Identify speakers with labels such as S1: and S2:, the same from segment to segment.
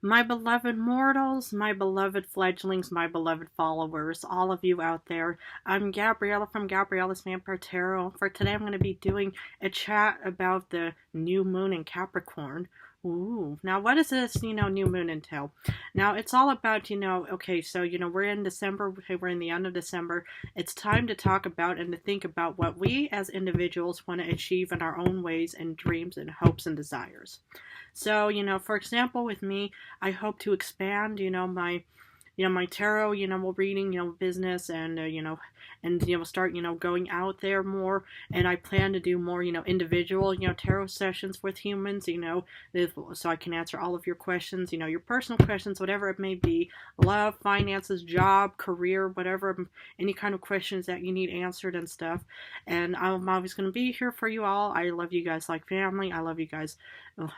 S1: My beloved mortals, my beloved fledglings, my beloved followers, all of you out there, I'm Gabriella from Gabriella's Vampire Tarot. For today, I'm going to be doing a chat about the new moon in Capricorn. Ooh, now what does this, new moon entail? Now, it's all about, okay, so, we're in December, okay, we're in the end of December. It's time to talk about and to think about what we as individuals want to achieve in our own ways and dreams and hopes and desires. So, for example, with me, I hope to expand, my tarot, reading, business and, and, start, going out there more. And I plan to do more, individual, tarot sessions with humans, so I can answer all of your questions, your personal questions, whatever it may be, love, finances, job, career, whatever, any kind of questions that you need answered and stuff. And I'm always going to be here for you all. I love you guys like family. I love you guys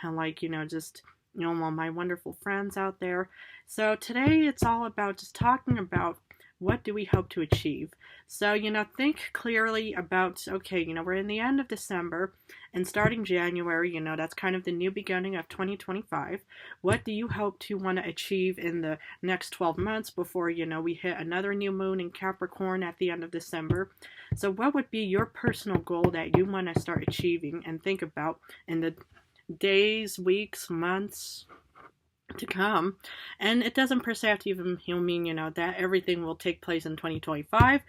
S1: like, just, all my wonderful friends out there. So today it's all about just talking about what do we hope to achieve. So, think clearly about, okay, we're in the end of December and starting January, that's kind of the new beginning of 2025. What do you hope to want to achieve in the next 12 months before, we hit another new moon in Capricorn at the end of December? So what would be your personal goal that you want to start achieving and think about in the days, weeks, months to come? And it doesn't per se have to even mean, that everything will take place in 2025.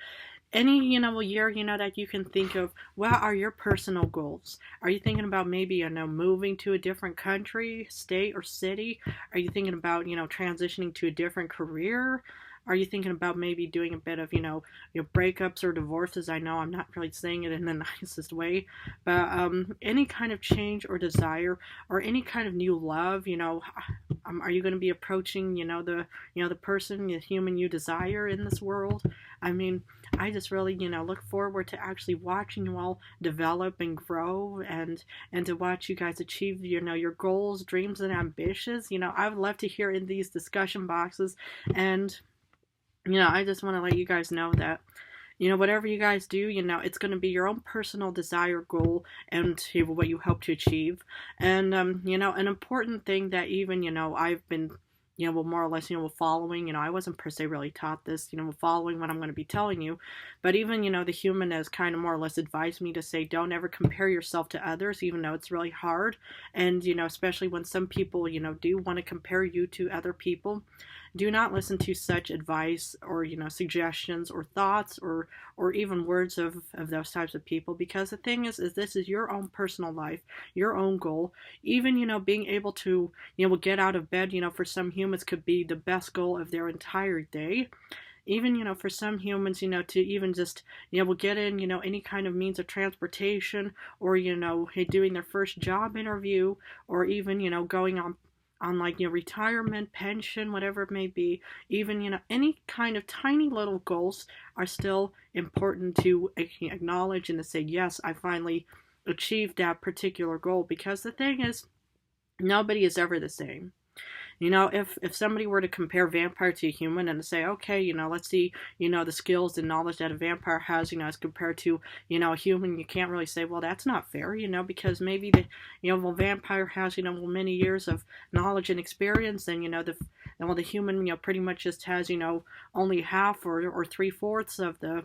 S1: Any, year, that you can think of, what are your personal goals? Are you thinking about maybe, moving to a different country, state, or city? Are you thinking about, transitioning to a different career? Are you thinking about maybe doing a bit of, your breakups or divorces? I know I'm not really saying it in the nicest way, but any kind of change or desire or any kind of new love, are you going to be approaching, the person, the human you desire in this world? I mean, I just really, look forward to actually watching you all develop and grow and to watch you guys achieve, your goals, dreams, and ambitions. I would love to hear in these discussion boxes. And I just want to let you guys know that, whatever you guys do, it's going to be your own personal desire, goal, and what you hope to achieve. And, an important thing that even, I've been, more or less, following, I wasn't per se really taught this, following what I'm going to be telling you. But even, the human has kind of more or less advised me to say, don't ever compare yourself to others, even though it's really hard. And, especially when some people, do want to compare you to other people. Do not listen to such advice or, suggestions or thoughts or even words of those types of people, because the thing is this is your own personal life, your own goal. Even, being able to, get out of bed, for some humans could be the best goal of their entire day. Even, for some humans, to even just, get in, any kind of means of transportation or, doing their first job interview or even, going on like, retirement, pension, whatever it may be. Even, any kind of tiny little goals are still important to acknowledge and to say, yes, I finally achieved that particular goal. Because the thing is, nobody is ever the same. If somebody were to compare vampire to a human and to say, okay, let's see, the skills and knowledge that a vampire has, as compared to, a human, you can't really say, well, that's not fair, because maybe the vampire has, many years of knowledge and experience, and, the human, pretty much just has, only half or 3/4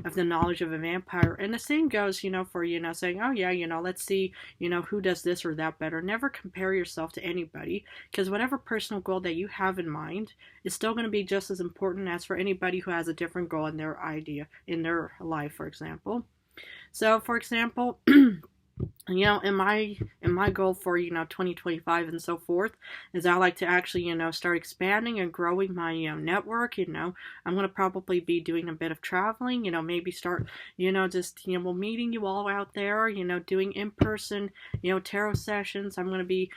S1: of the knowledge of a vampire. And the same goes, for, saying, oh yeah, let's see, who does this or that better. Never compare yourself to anybody, because whatever personal goal that you have in mind is still going to be just as important as for anybody who has a different goal in their life, for example. So, for example, in my goal for 2025 and so forth is I like to actually start expanding and growing my network. I'm going to probably be doing a bit of traveling, maybe start just meeting you all out there, doing in-person tarot sessions. I'm going to be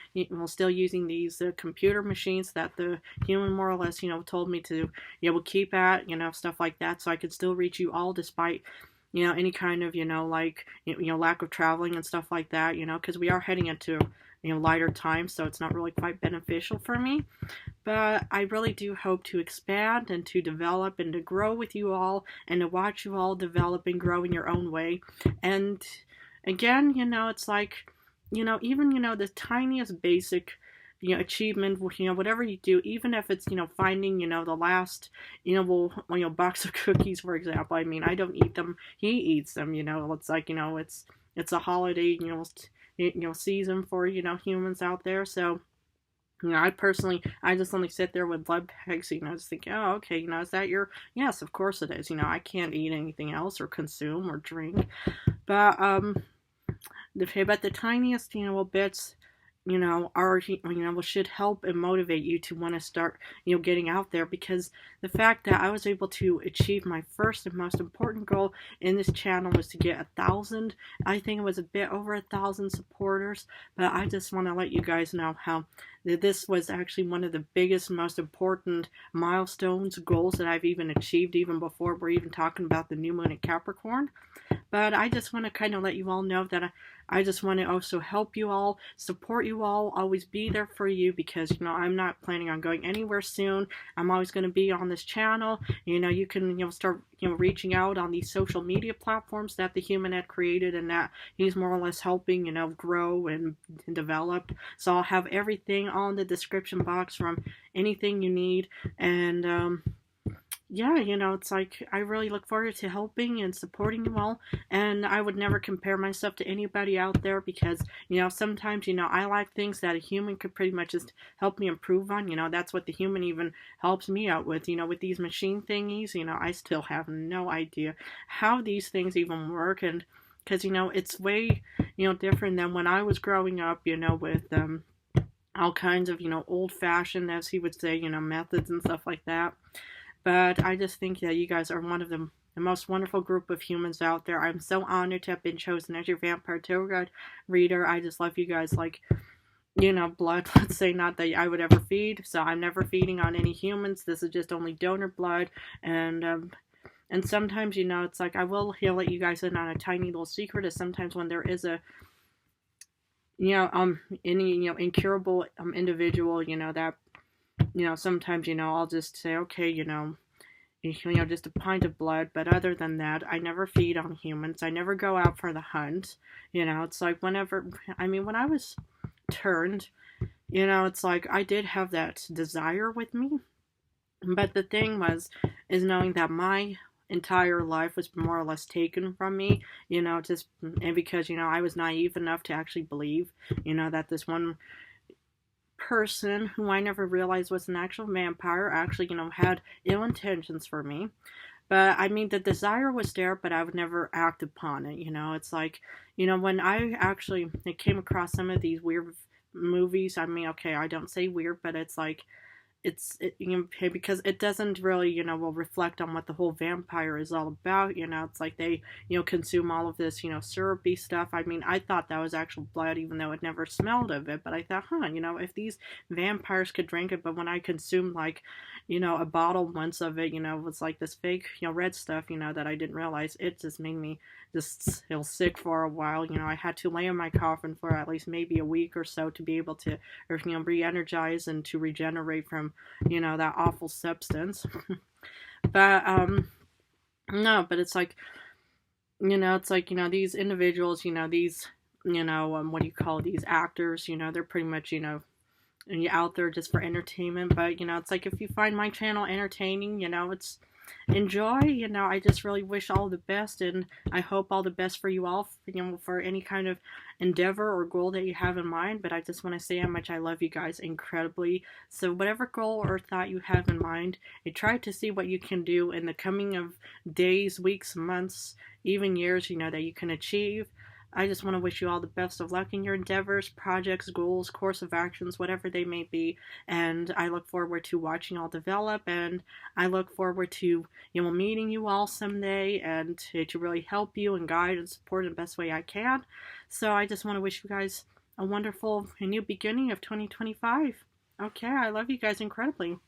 S1: still using these computer machines that the human more or less told me to keep at, stuff like that, so I can still reach you all despite any kind of, like, lack of traveling and stuff like that, because we are heading into, lighter times, so it's not really quite beneficial for me. But I really do hope to expand and to develop and to grow with you all and to watch you all develop and grow in your own way. And again, it's like, even, the tiniest basic achievement, whatever you do, even if it's, finding, the last, box of cookies, for example. I mean, I don't eat them. He eats them, it's like, it's a holiday, season for, humans out there. So, I just only sit there with blood bags, just thinking, oh, okay, is that yes, of course it is. I can't eat anything else or consume or drink. But, but the tiniest, bits, are, should help and motivate you to want to start, getting out there, because the fact that I was able to achieve my first and most important goal in this channel was to get 1,000. I think it was a bit over 1,000 supporters, but I just want to let you guys know how this was actually one of the biggest, most important milestones, goals that I've even achieved, even before we're even talking about the new moon in Capricorn. But I just want to kind of let you all know that I just want to also help you all, support you all, always be there for you, because, I'm not planning on going anywhere soon. I'm always going to be on this channel. You can, start, reaching out on these social media platforms that the human had created and that he's more or less helping, grow and develop. So I'll have everything all in the description box from anything you need. And, yeah, it's like, I really look forward to helping and supporting you all, and I would never compare myself to anybody out there, because, sometimes, I like things that a human could pretty much just help me improve on. That's what the human even helps me out with, with these machine thingies. I still have no idea how these things even work, and because, it's way, different than when I was growing up, with, all kinds of, old-fashioned, as he would say, methods and stuff like that. But I just think that you guys are one of the most wonderful group of humans out there. I'm so honored to have been chosen as your vampire tarot card reader. I just love you guys like, blood. Let's say, not that I would ever feed. So I'm never feeding on any humans. This is just only donor blood. And sometimes, it's like I will let you guys in on a tiny little secret. Is sometimes when there is a any incurable individual, that sometimes, I'll just say, okay, just a pint of blood. But other than that, I never feed on humans. I never go out for the hunt. It's like when I was turned, it's like I did have that desire with me. But the thing is knowing that my entire life was more or less taken from me, just and because, I was naive enough to actually believe, that this one person who I never realized was an actual vampire actually, had ill intentions for me. But I mean, the desire was there, but I would never act upon it. It's like, when I actually came across some of these weird movies. I mean, okay, I don't say weird, but it's like, because it doesn't really, will reflect on what the whole vampire is all about. It's like they, consume all of this, syrupy stuff. I mean, I thought that was actual blood, even though it never smelled of it. But I thought, if these vampires could drink it, but when I consumed like, a bottle once of it, it was like this fake, red stuff, that I didn't realize, it just made me just feel sick for a while. I had to lay in my coffin for at least maybe a week or so to be able to, re-energize and to regenerate from, that awful substance. But, no, but it's like, these individuals, these, what do you call these actors, they're pretty much, out there just for entertainment. But, it's like, if you find my channel entertaining, it's enjoy. I just really wish all the best, and I hope all the best for you all, for any kind of endeavor or goal that you have in mind. But I just want to say how much I love you guys incredibly. So whatever goal or thought you have in mind, try to see what you can do in the coming of days, weeks, months, even years, that you can achieve. I just want to wish you all the best of luck in your endeavors, projects, goals, course of actions, whatever they may be. And I look forward to watching all develop, and I look forward to, meeting you all someday, and to really help you and guide and support in the best way I can. So I just want to wish you guys a wonderful new beginning of 2025. Okay, I love you guys incredibly.